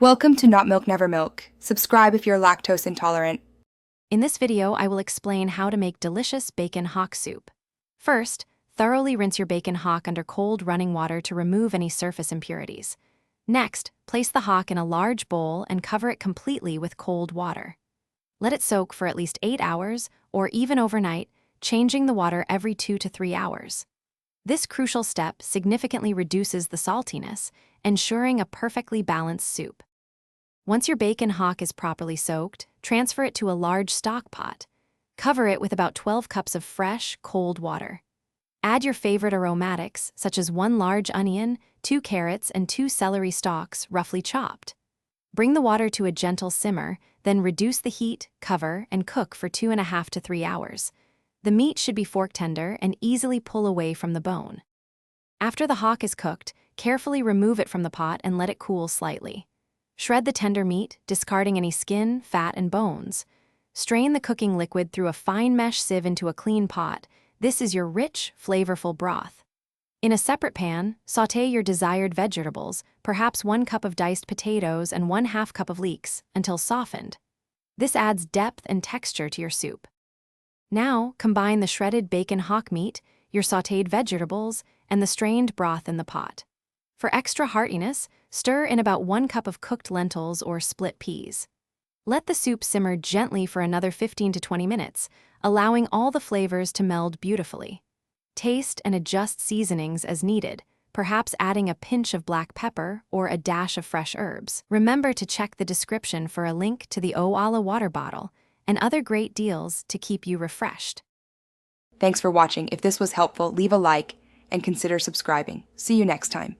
Welcome to Not Milk Never Milk. Subscribe if you're lactose intolerant. In this video, I will explain how to make delicious bacon hock soup. First, thoroughly rinse your bacon hock under cold running water to remove any surface impurities. Next, place the hock in a large bowl and cover it completely with cold water. Let it soak for at least 8 hours or even overnight, changing the water every 2 to 3 hours. This crucial step significantly reduces the saltiness, ensuring a perfectly balanced soup. Once your bacon hock is properly soaked, transfer it to a large stock pot. Cover it with about 12 cups of fresh, cold water. Add your favorite aromatics, such as 1 large onion, 2 carrots, and 2 celery stalks, roughly chopped. Bring the water to a gentle simmer, then reduce the heat, cover, and cook for 2.5 to 3 hours. The meat should be fork tender and easily pull away from the bone. After the hock is cooked, carefully remove it from the pot and let it cool slightly. Shred the tender meat, discarding any skin, fat, and bones. Strain the cooking liquid through a fine mesh sieve into a clean pot. This is your rich, flavorful broth. In a separate pan, sauté your desired vegetables, perhaps 1 cup of diced potatoes and 1/2 cup of leeks, until softened. This adds depth and texture to your soup. Now, combine the shredded bacon hock meat, your sautéed vegetables, and the strained broth in the pot. For extra heartiness, stir in about 1 cup of cooked lentils or split peas. Let the soup simmer gently for another 15 to 20 minutes, allowing all the flavors to meld beautifully. Taste and adjust seasonings as needed, perhaps adding a pinch of black pepper or a dash of fresh herbs. Remember to check the description for a link to the Oala water bottle and other great deals to keep you refreshed. Thanks for watching. If this was helpful, leave a like and consider subscribing. See you next time.